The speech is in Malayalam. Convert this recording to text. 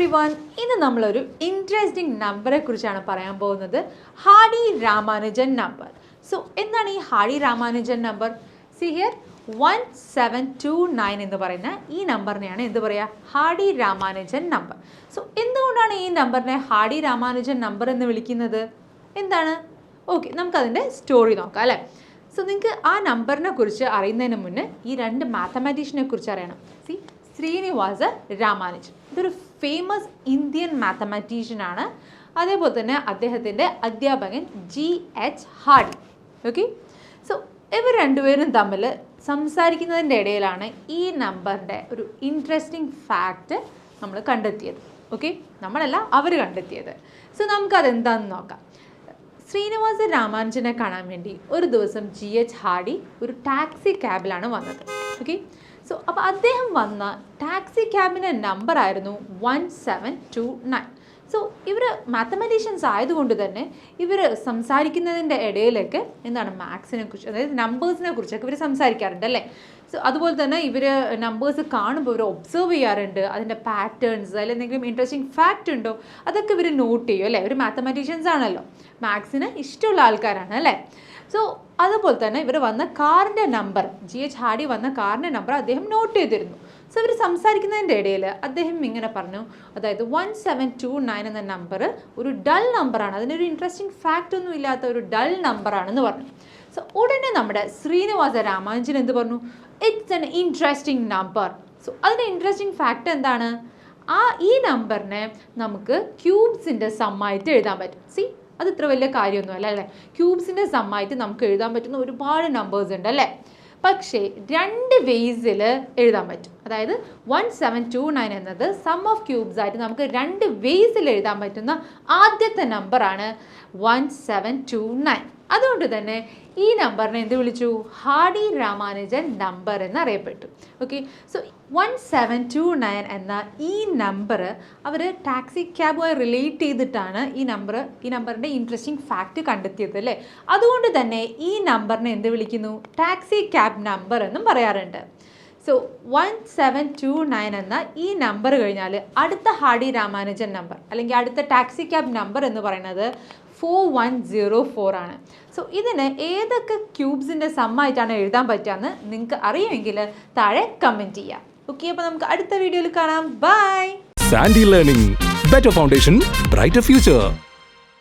everyone, ഇന്ന് നമ്മളൊരു ഇൻട്രസ്റ്റിംഗ് നമ്പറെ കുറിച്ചാണ് പറയാൻ പോകുന്നത്. ഹാഡി രാമാനുജൻ നമ്പർ. സോ എന്താണ് ഈ ഹാഡി രാമാനുജൻ നമ്പർ? സി ഹിയർ 1729 എന്ന് പറയുന്ന ഈ നമ്പറിനെയാണ് എന്ത് പറയുക? ഹാഡി രാമാനുജൻ നമ്പർ. സോ എന്തുകൊണ്ടാണ് ഈ നമ്പറിനെ ഹാഡി രാമാനുജൻ നമ്പർ എന്ന് വിളിക്കുന്നത്? എന്താണ്? ഓക്കെ, നമുക്കതിൻ്റെ സ്റ്റോറി നോക്കാം അല്ലേ. സോ നിങ്ങൾക്ക് ആ നമ്പറിനെ കുറിച്ച് അറിയുന്നതിന് മുന്നേ ഈ രണ്ട് മാത്തമാറ്റീഷ്യനെ കുറിച്ച് അറിയണം. സി ശ്രീനിവാസ രാമാനുജൻ, ഇതൊരു ഫേമസ് ഇന്ത്യൻ മാത്തമാറ്റീഷ്യനാണ്. അതേപോലെ തന്നെ അദ്ദേഹത്തിൻ്റെ അധ്യാപകൻ GH ഹാഡി. ഓക്കെ, സോ ഇവർ രണ്ടുപേരും തമ്മിൽ സംസാരിക്കുന്നതിൻ്റെ ഇടയിലാണ് ഈ നമ്പറിൻ്റെ ഒരു ഇൻട്രസ്റ്റിംഗ് ഫാക്റ്റ് നമ്മൾ കണ്ടെത്തിയത്. ഓക്കെ, നമ്മളല്ല, അവർ കണ്ടെത്തിയത്. സോ നമുക്കതെന്താണെന്ന് നോക്കാം. ശ്രീനിവാസ രാമാനുജനെ കാണാൻ വേണ്ടി ഒരു ദിവസം GH ഹാഡി ഒരു ടാക്സി ക്യാബിലാണ് വന്നത്. ഓക്കെ, സോ അപ്പോൾ അദ്ദേഹം വന്ന ടാക്സി ക്യാബിൻ്റെ നമ്പർ ആയിരുന്നു 1729. സോ ഇവർ മാത്തമാറ്റീഷ്യൻസ് ആയതുകൊണ്ട് തന്നെ ഇവർ സംസാരിക്കുന്നതിൻ്റെ ഇടയിലൊക്കെ എന്താണ് മാത്സിനെ കുറിച്ച്, അതായത് നമ്പേഴ്സിനെ കുറിച്ചൊക്കെ ഇവർ സംസാരിക്കാറുണ്ട് അല്ലേ. സോ അതുപോലെ തന്നെ ഇവർ നമ്പേഴ്സ് കാണുമ്പോൾ ഇവർ ഒബ്സർവ് ചെയ്യാറുണ്ട്, അതിൻ്റെ പാറ്റേൺസ്, അതിൽ എന്തെങ്കിലും ഇൻട്രസ്റ്റിംഗ് ഫാക്റ്റ് ഉണ്ടോ അതൊക്കെ ഇവർ നോട്ട് ചെയ്യും അല്ലേ. ഇവർ മാത്തമാറ്റീഷ്യൻസ് ആണല്ലോ, മാത്സിന് ഇഷ്ടമുള്ള ആൾക്കാരാണ് അല്ലേ. സോ അതുപോലെ തന്നെ ഇവർ വന്ന കാറിൻ്റെ നമ്പർ, GH ഹാഡി വന്ന കാറിൻ്റെ നമ്പർ അദ്ദേഹം നോട്ട് ചെയ്തിരുന്നു. സോ ഇവർ സംസാരിക്കുന്നതിൻ്റെ ഇടയിൽ അദ്ദേഹം ഇങ്ങനെ പറഞ്ഞു, അതായത് 1729 എന്ന നമ്പർ ഒരു ഡൾ നമ്പറാണ്, അതിനൊരു ഇൻട്രസ്റ്റിംഗ് ഫാക്റ്റ് ഒന്നും ഇല്ലാത്ത ഒരു ഡൾ നമ്പറാണെന്ന് പറഞ്ഞു. സോ ഉടനെ നമ്മുടെ ശ്രീനിവാസ രാമാനുജൻ എന്ത് പറഞ്ഞു? It's an interesting number. So അതിൻ്റെ ഇൻട്രസ്റ്റിംഗ് ഫാക്റ്റ് എന്താണ്? ഈ നമ്പറിനെ നമുക്ക് ക്യൂബ്സിൻ്റെ സമ്മായിട്ട് എഴുതാൻ പറ്റും. സി, അത് ഇത്ര വലിയ കാര്യമൊന്നുമല്ല അല്ലേ. ക്യൂബ്സിൻ്റെ സമ്മായിട്ട് നമുക്ക് എഴുതാൻ പറ്റുന്ന ഒരുപാട് നമ്പേഴ്സ് ഉണ്ട് അല്ലേ. പക്ഷേ രണ്ട് വേസിൽ എഴുതാൻ പറ്റും. അതായത് 1729 എന്നത് സം ഓഫ് ക്യൂബ്സ് ആയിട്ട് നമുക്ക് രണ്ട് വേസിൽ എഴുതാൻ പറ്റുന്ന ആദ്യത്തെ നമ്പറാണ് 1729. അതുകൊണ്ട് തന്നെ ഈ നമ്പറിനെ എന്ത് വിളിച്ചു? ഹാഡി രാമാനുജൻ നമ്പർ എന്നറിയപ്പെട്ടു. ഓക്കെ, സോ 1729 എന്ന ഈ നമ്പർ അവർ ടാക്സി ക്യാബുമായി റിലേറ്റ് ചെയ്തിട്ടാണ് ഈ നമ്പറിൻ്റെ ഇൻട്രസ്റ്റിംഗ് ഫാക്റ്റ് കണ്ടെത്തിയത് അല്ലേ. അതുകൊണ്ട് തന്നെ ഈ നമ്പറിനെ എന്ത് വിളിക്കുന്നു? ടാക്സി ക്യാബ് നമ്പർ എന്നും പറയാറുണ്ട്. സോ 1729 എന്ന ഈ നമ്പർ കഴിഞ്ഞാൽ അടുത്ത ഹാഡി രാമാനുജൻ നമ്പർ അല്ലെങ്കിൽ അടുത്ത ടാക്സി ക്യാബ് നമ്പർ എന്ന് പറയുന്നത് 4104 ആണ്. സോ ഇതിന് ഏതൊക്കെ ക്യൂബ്സിൻ്റെ സമ്മായിട്ടാണ് എഴുതാൻ പറ്റുകയെന്ന് നിങ്ങൾക്ക് അറിയുമെങ്കിൽ താഴെ കമൻറ്റ് ചെയ്യാം. ഓക്കെ, അപ്പോൾ നമുക്ക് അടുത്ത വീഡിയോയിൽ കാണാം. By. XandY Learning, better foundation, brighter future.